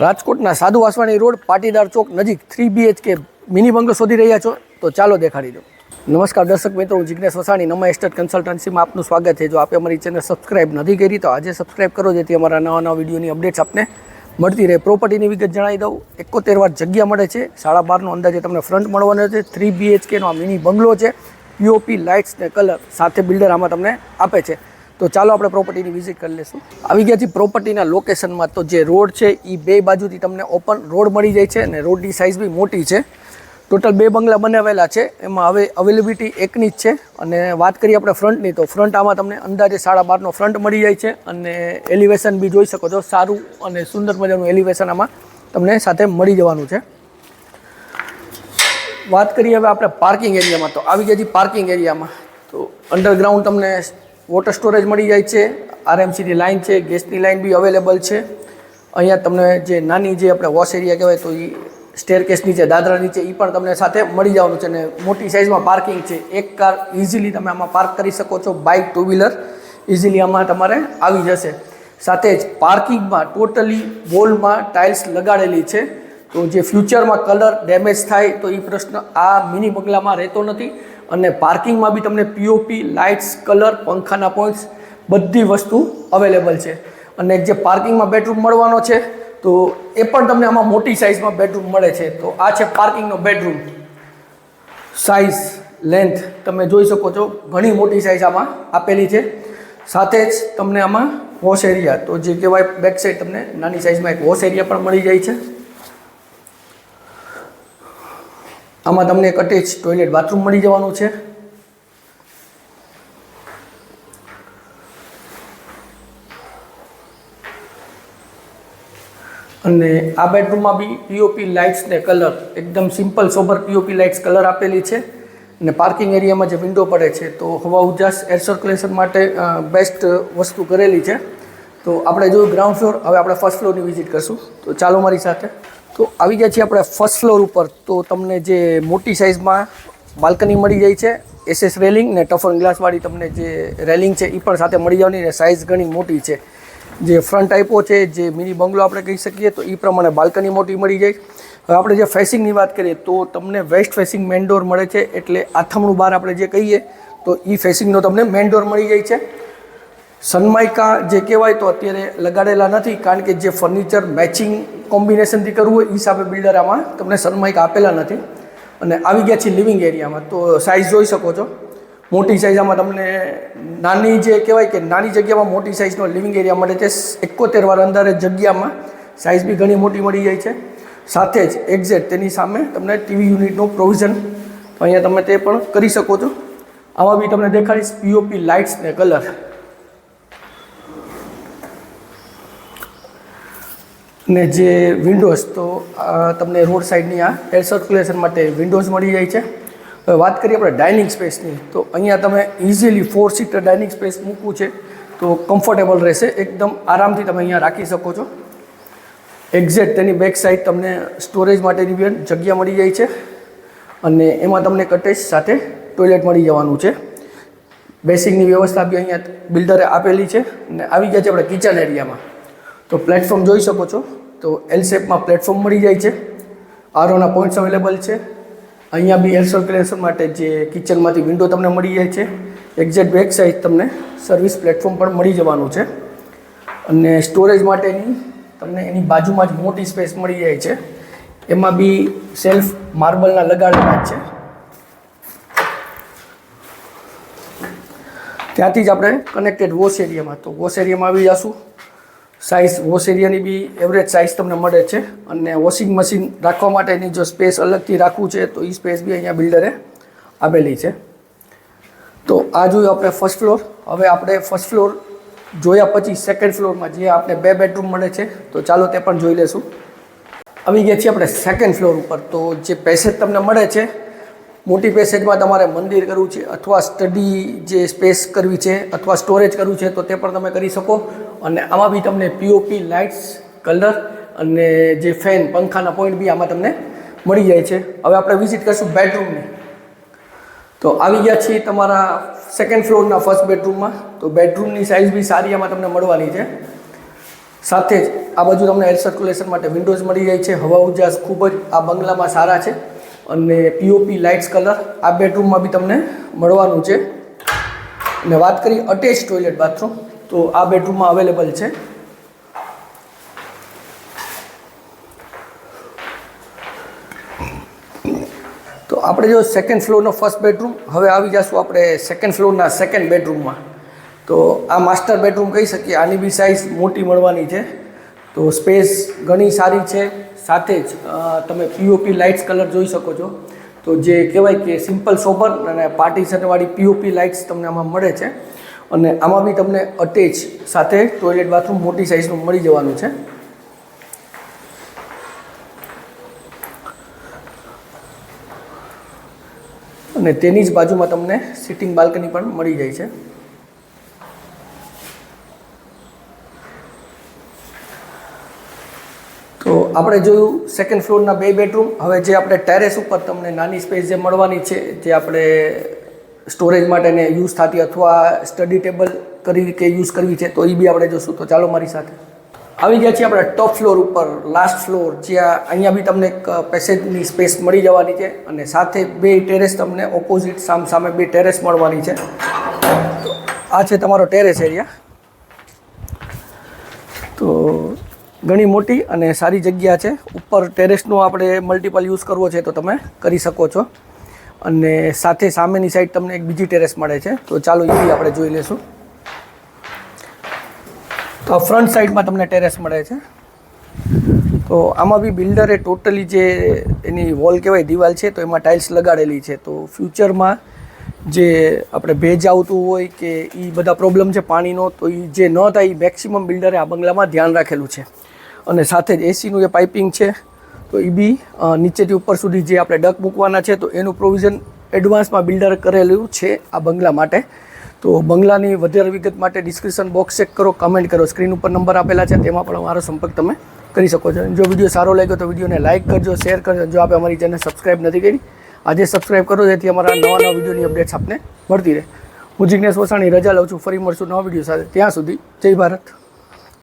રાજકોટના સાધુ વાસવાણી રોડ પાટીદાર ચોક નજીક 3 BHK મિની બંગલો શોધી રહ્યા છો તો ચાલો દેખાડી દો। નમસ્કાર દર્શક મિત્રો, હું જિગ્નેશ વસાણી, નમા એસ્ટેટ કન્સલ્ટન્સીમાં આપનું સ્વાગત છે। જો આપે અમારી ચેનલ સબસ્ક્રાઇબ નથી કરી તો આજે સબસ્ક્રાઇબ કરો, જેથી અમારા નવા વિડીયોની અપડેટ્સ આપને મળતી રહે। પ્રોપર્ટીની વિગત જણાવી દઉં, 71 વાર જગ્યા મળે છે, 12.5નો અંદાજે તમને ફ્રન્ટ મળવાનો છે। 3 BHK નો આ મિની બંગલો છે, POP લાઇટ્સ ને કલર સાથે બિલ્ડર આમાં તમને આપે છે। તો ચાલો આપણે પ્રોપર્ટીની વિઝિટ કરી લઈશું। આવી ગયા છીએ પ્રોપર્ટીના લોકેશનમાં। તો જે રોડ છે એ બે બાજુથી તમને ઓપન રોડ મળી જાય છે અને રોડની સાઇઝ બી મોટી છે। ટોટલ 2 બંગલા બનાવેલા છે, એમાં હવે અવેલેબિલિટી એકની જ છે। અને વાત કરીએ આપણે ફ્રન્ટની, તો ફ્રન્ટ આમાં તમને અંદાજે 12.5નો ફ્રન્ટ મળી જાય છે અને એલિવેશન બી જોઈ શકો છો, સારું અને સુંદર મજાનું એલિવેશન આમાં તમને સાથે મળી જવાનું છે। વાત કરીએ હવે આપણે પાર્કિંગ એરિયામાં, તો આવી ગયા છીએ પાર્કિંગ એરિયામાં। તો અંડરગ્રાઉન્ડ તમને વોટર સ્ટોરેજ મળી જાય છે, RMCની લાઇન છે, ગેસની લાઇન બી અવેલેબલ છે। અહીંયા તમને જે નાની જે આપણે વોશ એરિયા કહેવાય તો એ સ્ટેરકેસ નીચે, દાદરા નીચે એ પણ તમને સાથે મળી જવાનું છે। અને મોટી સાઇઝમાં પાર્કિંગ છે, એક કાર ઇઝીલી તમે આમાં પાર્ક કરી શકો છો, બાઇક, ટુ વ્હીલર ઇઝીલી આમાં તમારે આવી જશે। સાથે જ પાર્કિંગમાં ટોટલી વોલમાં ટાઇલ્સ લગાડેલી છે, તો જે ફ્યુચરમાં કલર ડેમેજ થાય તો એ પ્રશ્ન આ મિની બંગલામાં રહેતો નથી। અને પાર્કિંગમાં બી તમને POP લાઇટ્સ, કલર, પંખાના પોઈન્ટ્સ બધી વસ્તુ અવેલેબલ છે। અને જે પાર્કિંગમાં બેડરૂમ મળવાનો છે તો એ પણ તમને આમાં મોટી સાઇઝમાં બેડરૂમ મળે છે। તો આ છે પાર્કિંગનો બેડરૂમ, સાઇઝ, લેન્થ તમે જોઈ શકો છો, ઘણી મોટી સાઇઝ આમાં આપેલી છે। સાથે જ તમને આમાં વોશ એરિયા, તો જે કહેવાય બેક સાઈડ તમને નાની સાઇઝમાં એક વોશ એરિયા પણ મળી જાય છે। આમાં તમને એક અટેચ ટોયલેટ બાથરૂમ મળી જવાનું છે। અને આ બેડરૂમમાં બી POP લાઇટ્સ ને કલર એકદમ simple sober POP lights colour આપેલી છે। અને પાર્કિંગ એરિયામાં જે વિન્ડો પડે છે તો હવા ઉજાસ એર સર્ક્યુલેશન માટે બેસ્ટ વસ્તુ કરેલી છે। તો આપણે જોયું ગ્રાઉન્ડ ફ્લોર, હવે આપણે ફર્સ્ટ ફ્લોરની વિઝિટ કરશું। તો ચાલો મારી સાથે। તો આવી ગયા છીએ આપણે ફર્સ્ટ ફ્લોર ઉપર। તો તમને જે મોટી સાઇઝમાં બાલ્કની મળી જાય છે, SS રેલિંગ ને ટફન ગ્લાસવાળી તમને જે રેલિંગ છે એ પણ સાથે મળી જવાની, ને સાઇઝ ઘણી મોટી છે। જે ફ્રન્ટ આપ્યો છે, જે મિની બંગલો આપણે કહી શકીએ, તો એ પ્રમાણે બાલ્કની મોટી મળી જાય। હવે આપણે જે ફેસિંગની વાત કરીએ તો તમને વેસ્ટ ફેસિંગ મેન ડોર મળે છે, એટલે આથમણું બહાર આપણે જે કહીએ તો એ ફેસિંગનો તમને મેન ડોર મળી જાય છે। સનમાઇકા જે કહેવાય તો અત્યારે લગાડેલા નથી, કારણ કે જે ફર્નિચર મેચિંગ કોમ્બિનેશનથી કરવું હોય એ હિસાબે બિલ્ડર આમાં તમને સનમાઇકા આપેલા નથી। અને આવી ગયા છે લિવિંગ એરિયામાં, તો સાઇઝ જોઈ શકો છો, મોટી સાઇઝ આમાં તમને નાની જે કહેવાય કે નાની જગ્યામાં મોટી સાઇઝનો લિવિંગ એરિયા મળે છે। 71 વાર અંદાજે જગ્યામાં સાઇઝ બી ઘણી મોટી મળી જાય છે। સાથે જ એક્ઝેક્ટ તેની સામે તમને TV યુનિટનું પ્રોવિઝન અહીંયા તમે તે પણ કરી શકો છો। આમાં બી તમને દેખાડીશ POP લાઇટ્સ ને કલર। ને જે વિન્ડોઝ, તો તમને રોડ સાઈડની આ એર સર્ક્યુલેશન માટે વિન્ડોઝ મળી જાય છે। હવે વાત કરીએ આપણે ડાઇનિંગ સ્પેસની, તો અહીંયા તમે ઇઝીલી 4 સીટર ડાઇનિંગ સ્પેસ મૂકવું છે તો કમ્ફર્ટેબલ રહેશે, એકદમ આરામથી તમે અહીંયા રાખી શકો છો। એક્ઝેક્ટ તેની બેક સાઈડ તમને સ્ટોરેજ માટેની બી જગ્યા મળી જાય છે, અને એમાં તમને કટેજ સાથે ટોયલેટ મળી જવાનું છે। બેસિંગની વ્યવસ્થા બી અહીંયા બિલ્ડરે આપેલી છે। અને આવી ગયા છે આપણે કિચન એરિયામાં, તો પ્લેટફોર્મ જોઈ શકો છો, તો L શેપમાં પ્લેટફોર્મ મળી જાય છે, ROના પોઈન્ટ્સ અવેલેબલ છે। અહીંયા બી એર સર્ક્યુલેશન માટે જે કિચનમાંથી વિન્ડો તમને મળી જાય છે। એક્ઝેક્ટ બેક સાઈડ તમને સર્વિસ પ્લેટફોર્મ પણ મળી જવાનું છે, અને સ્ટોરેજ માટેની તમને એની બાજુમાં જ મોટી સ્પેસ મળી જાય છે, એમાં બી સેલ્ફ માર્બલના લગાડેલા જ છે। ત્યાંથી જ આપણે કનેક્ટેડ વોશ એરિયામાં, તો વોશ એરિયામાં આવી જશું। સાઇઝ વોશ એરિયાની બી એવરેજ સાઇઝ તમને મળે છે, અને વોશિંગ મશીન રાખવા માટેની જો સ્પેસ અલગથી રાખવું છે તો એ સ્પેસ બી અહીંયા બિલ્ડરે આપેલી છે। તો આ જોયું આપણે ફર્સ્ટ ફ્લોર। હવે આપણે ફર્સ્ટ ફ્લોર જોયા પછી સેકન્ડ ફ્લોરમાં જે આપણે 2 બેડરૂમ મળે છે, તો ચાલો તે પણ જોઈ લેશું। આવી ગયા છીએ આપણે સેકન્ડ ફ્લોર ઉપર। તો જે પેસેજ તમને મળે છે, મોટી પેસેજમાં તમારે મંદિર કરવું છે, અથવા સ્ટડી જે સ્પેસ કરવી છે, અથવા સ્ટોરેજ કરવું છે તો તે પણ તમે કરી શકો। અને આમાં બી તમને POP લાઇટ્સ, કલર અને જે ફેન, પંખાના પોઈન્ટ બી આમાં તમને મળી જાય છે। હવે આપણે વિઝિટ કરીશું બેડરૂમની। તો આવી ગયા છીએ તમારા સેકન્ડ ફ્લોરના ફર્સ્ટ બેડરૂમમાં। તો બેડરૂમની સાઇઝ બી સારી આમાં તમને મળવાની છે। સાથે જ આ બાજુ તમને એર સર્ક્યુલેશન માટે વિન્ડોઝ મળી જાય છે. હવા ઉજાસ ખૂબ જ આ બંગલામાં સારા છે. અને પીઓપી લાઇટ્સ કલર આ બેડરૂમમાં બી તમને મળવાનું છે. અને વાત કરી અટેચ ટોયલેટ બાથરૂમ, તો આ બેડરૂમમાં અવેલેબલ છે. તો આપણે જો સેકન્ડ ફ્લોરનો ફર્સ્ટ બેડરૂમ, હવે આવી જશું આપણે સેકન્ડ ફ્લોરના સેકન્ડ બેડરૂમમાં. તો આ માસ્ટર બેડરૂમ કહી શકીએ. આની બી સાઇઝ મોટી મળવાની છે. તો સ્પેસ ઘણી સારી છે. સાથે જ તમે પીઓપી લાઇટ્સ કલર જોઈ શકો છો. તો જે કહેવાય કે સિમ્પલ સોબર અને પાર્ટીશનવાળી પીઓપી લાઇટ્સ તમને આમાં મળે છે. અને આમાં બી તમને અટેચ સાથે ટોયલેટ બાથરૂમ મોટી સાઇઝનું મળી જવાનું છે. અને તેની જ બાજુમાં તમને સિટિંગ બાલ્કની પણ મળી જાય છે. તો આપણે જોયું સેકન્ડ ફ્લોરના 2 બેડરૂમ. હવે જે આપણે ટેરેસ ઉપર તમને નાની સ્પેસ જે મળવાની છે, જે આપણે સ્ટોરેજ માટેને યુઝ થતી અથવા સ્ટડી ટેબલ કરી કે યુઝ કરવી છે, તો એ બી આપણે જોશું. તો ચાલો મારી સાથે. આવી ગયા છીએ આપણે ટોપ ફ્લોર ઉપર, લાસ્ટ ફ્લોર, જ્યાં અહીંયા બી તમને એક પેસેજની સ્પેસ મળી જવાની છે. અને સાથે 2 ટેરેસ તમને ઓપોઝિટ સામે 2 ટેરેસ મળવાની છે. તો આ છે તમારો ટેરેસ એરિયા. તો ઘણી મોટી અને સારી જગ્યા છે. ઉપર ટેરેસનો આપણે મલ્ટિપલ યુઝ કરવો છે તો તમે કરી શકો છો. અને સાથે સામેની સાઈડ તમને એક બીજી ટેરેસ મળે છે. તો ચાલો એ બી આપણે જોઈ લઈશું. તો ફ્રન્ટ સાઈડમાં તમને ટેરેસ મળે છે. તો આમાં બી બિલ્ડરે ટોટલી જે એની વોલ કહેવાય દિવાલ છે, તો એમાં ટાઇલ્સ લગાડેલી છે. તો ફ્યુચરમાં જે આપણે ભેજ આવતું હોય કે એ બધા પ્રોબ્લેમ છે પાણીનો, તો એ જે ન થાય એ મેક્સિમમ બિલ્ડરે આ બંગલામાં ધ્યાન રાખેલું છે. અને સાથે જ એસીનું જે પાઇપિંગ છે, તો એ બી નીચેથી ઉપર સુધી જે આપણે ડક મૂકવાના છે, તો એનું પ્રોવિઝન એડવાન્સમાં બિલ્ડરે કરેલું છે આ બંગલા માટે. તો બંગલાની વધારે વિગત માટે ડિસ્ક્રિપ્શન બોક્સ ચેક કરો, કમેન્ટ કરો. સ્ક્રીન ઉપર નંબર આપેલા છે, તેમાં પણ અમારો સંપર્ક તમે કરી શકો છો. જો વિડીયો સારો લાગ્યો તો વિડીયોને લાઇક કરજો, શેર કરજો. જો આપણે અમારી ચેનલ સબસ્ક્રાઈબ નથી કરી, આજે સબસ્ક્રાઈબ કરો, જેથી અમારા નવા વિડીયોની અપડેટ્સ આપને મળતી રહે. હું જિગ્નેશ વસાણી રજા લઉં છું. ફરી મળશું નવા વિડીયો સાથે. ત્યાં સુધી જય ભારત.